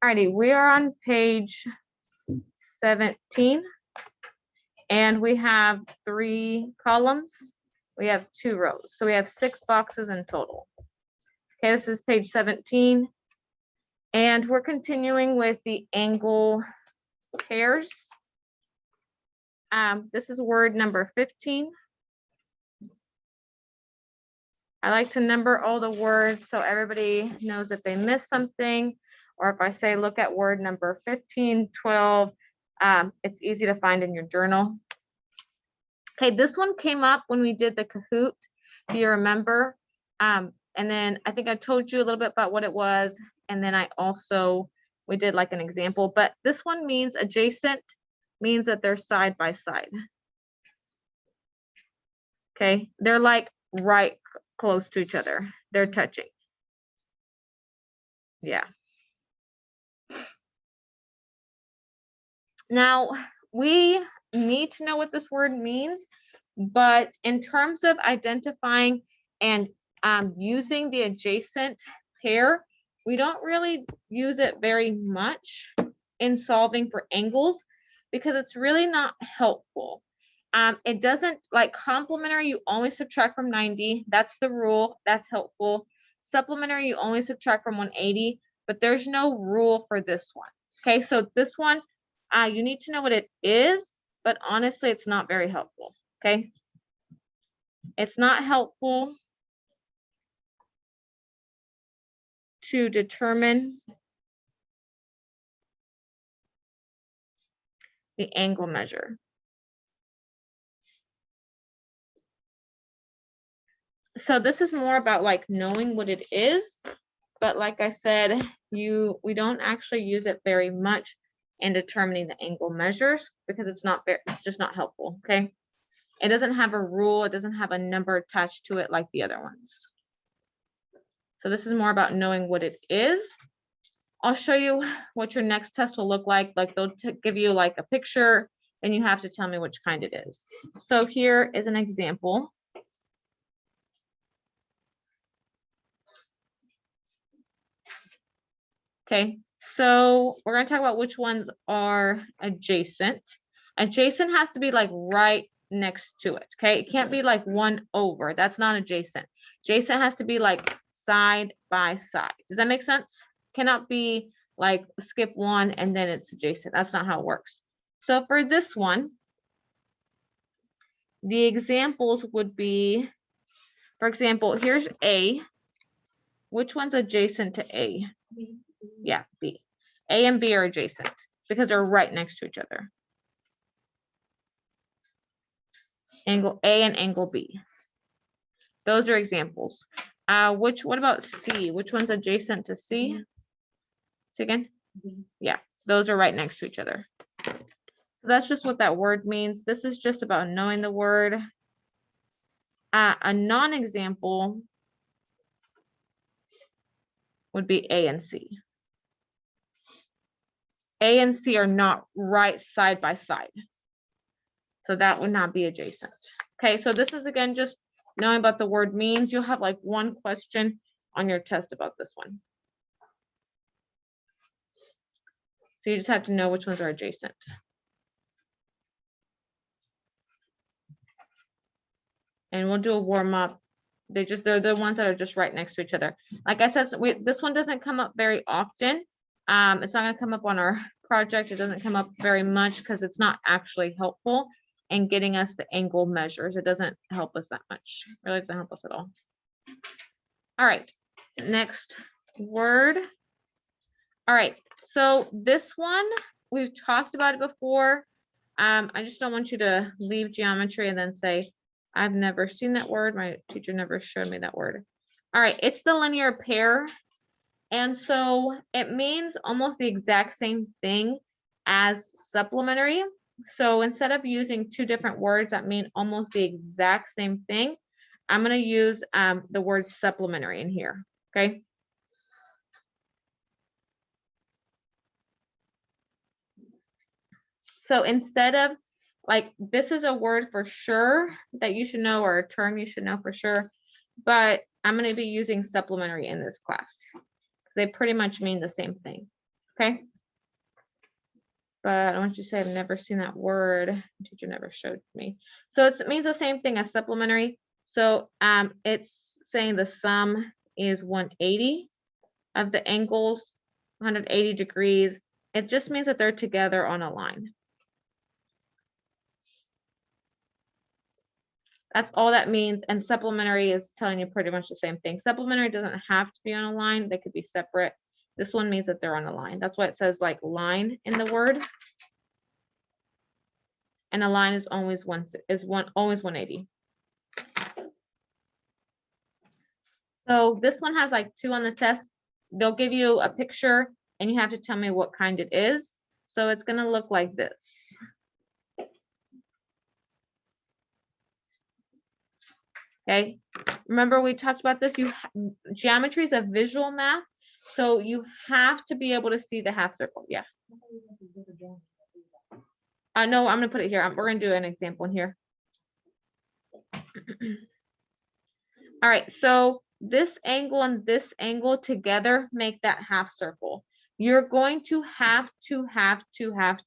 Alrighty, we are on page 17 and we have 3 columns. We have 2 rows, so we have 6 boxes in total. Okay, this is page 17 and we're continuing with the angle pairs. This is word number 15. I like to number all the words so everybody knows if they missed something, or if I say look at word number 15, 12, it's easy to find in your journal. Okay, this one came up when we did the Kahoot, if you remember. And then I think I told you a little bit about what it was. And then we did like an example, but this one means adjacent, means that they're side by side. Okay, they're like right close to each other. They're touching. Yeah. Now, we need to know what this word means, but in terms of identifying and using the adjacent pair, we don't really use it very much in solving for angles because it's really not helpful. It doesn't, like complementary, you only subtract from 90. That's the rule. That's helpful. Supplementary, you only subtract from 180, but there's no rule for this one. Okay, so this one, you need to know what it is, but honestly, it's not very helpful. Okay, it's not helpful to determine the angle measure. So this is more about like knowing what it is, but like I said, we don't actually use it very much in determining the angle measures because it's just not helpful. Okay, it doesn't have a rule, it doesn't have a number attached to it like the other ones. So this is more about knowing what it is. I'll show you what your next test will look like. Like they'll give you like a picture, and you have to tell me which kind it is. So here is an example. Okay, so we're going to talk about which ones are adjacent. Adjacent has to be like right next to it. Okay, it can't be like one over. That's not adjacent. Adjacent has to be like side by side. Does that make sense? Cannot be like skip one and then it's adjacent. That's not how it works. So for this one, the examples would be, for example, here's A. Which one's adjacent to A? B. Yeah, B. A and B are adjacent because they're right next to each other. Angle A and angle B. Those are examples. What about C? Which one's adjacent to C? Say again? B. Yeah, those are right next to each other. So that's just what that word means. This is just about knowing the word. A non-example would be A and C. A and C are not right side by side. So that would not be adjacent. Okay, so this is again just knowing about the word means. You'll have like one question on your test about this one. So you just have to know which ones are adjacent. And we'll do a warm up. They're the ones that are just right next to each other. Like I said, this one doesn't come up very often. It's not going to come up on our project. It doesn't come up very much because it's not actually helpful in getting us the angle measures. It doesn't help us that much. It really doesn't help us at all. All right, next word. All right, so this one, we've talked about it before. I just don't want you to leave geometry and then say, I've never seen that word. My teacher never showed me that word. All right, it's the linear pair. And so it means almost the exact same thing as supplementary. So instead of using 2 different words that mean almost the exact same thing, I'm going to use the word supplementary in here. Okay. So instead of like, this is a word for sure that you should know, or a term you should know for sure, but I'm going to be using supplementary in this class because they pretty much mean the same thing. okay? But I want you to say, I've never seen that word. Teacher never showed me. So it means the same thing as supplementary. So it's saying the sum is 180 of the angles, 180 degrees. It just means that they're together on a line. That's all that means. And supplementary is telling you pretty much the same thing. Supplementary doesn't have to be on a line. They could be separate. This one means that they're on a line. That's why it says like line in the word. And a line is always always 180. So this one has like 2 on the test. They'll give you a picture and you have to tell me what kind it is. So it's going to look like this. Okay. Remember we talked about this. Geometry is a visual math. So you have to be able to see the half circle. Yeah. No, I'm going to put it here. We're going to do an example in here. All right. So this angle and this angle together make that half circle. You're going to have to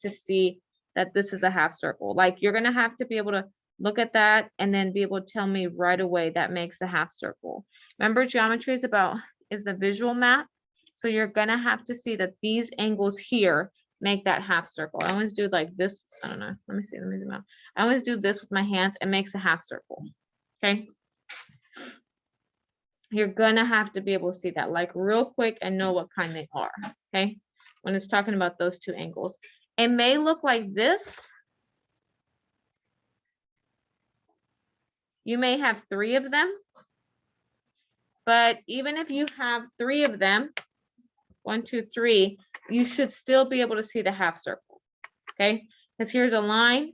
see that this is a half circle. Like you're going to have to be able to look at that and then be able to tell me right away that makes a half circle. Remember, geometry is the visual map. So you're going to have to see that these angles here make that half circle. I always do like this. I don't know. Let me see. Let me zoom out. I always do this with my hands. It makes a half circle. Okay. You're gonna have to be able to see that like real quick and know what kind they are, okay? When it's talking about those 2 angles. It may look like this. You may have 3 of them, but even if you have 3 of them, 1, 2, 3, you should still be able to see the half circle, okay? Because here's a line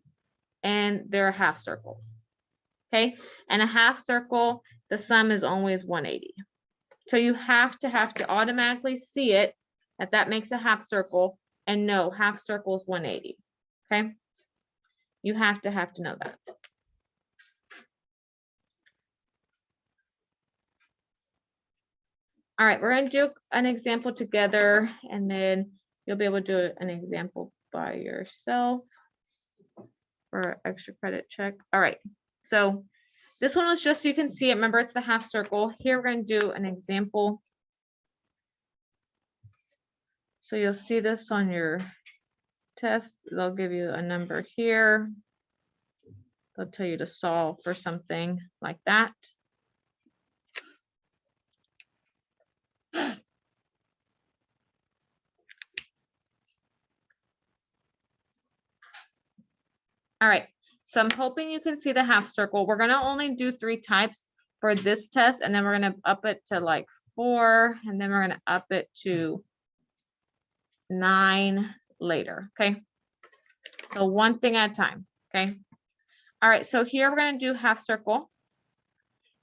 and they're a half circle, okay? And a half circle, the sum is always 180. So you have to automatically see it, that makes a half circle, and know half circle is 180, okay? You have to know that. All right, we're gonna do an example together, and then you'll be able to do an example by yourself for extra credit check. All right, so this one was just so you can see it. Remember, it's the half circle. Here we're going to do an example. So you'll see this on your test. They'll give you a number here. They'll tell you to solve for something like that. All right, so I'm hoping you can see the half circle. We're going to only do 3 types for this test, and then we're going to up it to like 4, and then we're going to up it to 9 later, okay? So one thing at a time, okay? All right, so here we're going to do half circle.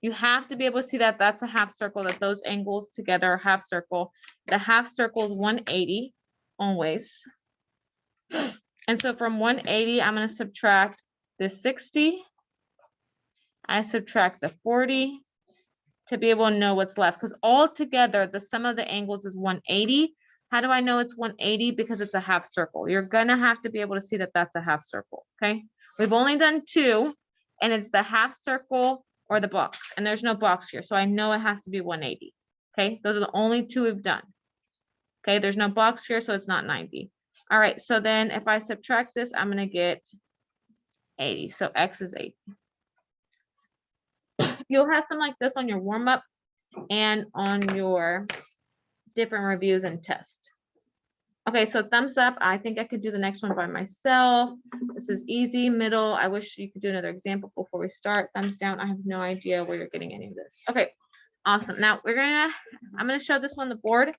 You have to be able to see that that's a half circle, that those angles together are half circle. The half circle is 180 always. And so from 180, I'm going to subtract the 60. I subtract the 40 to be able to know what's left, because all together, the sum of the angles is 180. How do I know it's 180? Because it's a half circle. You're going to have to be able to see that that's a half circle, okay? We've only done 2, and it's the half circle or the box, and there's no box here, so I know it has to be 180, okay? Those are the only 2 we've done, okay? There's no box here, so it's not 90. All right, so then if I subtract this, I'm going to get 80, so X is 80. You'll have some like this on your warm-up and on your different reviews and tests. Okay, so thumbs up. I think I could do the next one by myself. This is easy. Middle, I wish you could do another example before we start. Thumbs down. I have no idea where you're getting any of this. Okay, awesome. Now I'm gonna show this on the board,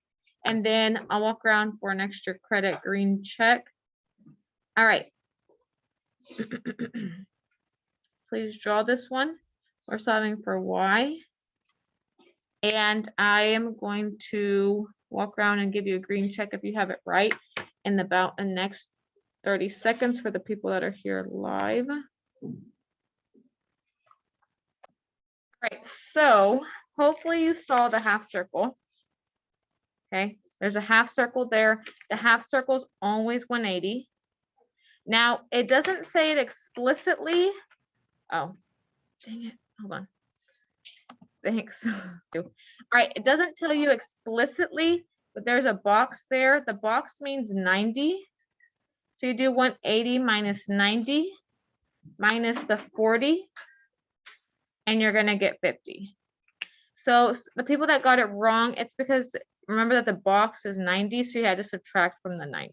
and then I'll walk around for an extra credit green check. All right. Please draw this one. We're solving for Y. And I am going to walk around and give you a green check if you have it right in about the next 30 seconds for the people that are here live. All right, so hopefully you saw the half circle. Okay, There's a half circle there. The half circle is always 180. Now, it doesn't say it explicitly. Oh, dang it. Hold on. Thanks. All right, it doesn't tell you explicitly, but there's a box there. The box means 90. So you do 180 minus 90 minus the 40, and you're going to get 50. So the people that got it wrong, it's because remember that the box is 90, so you had to subtract from the 90.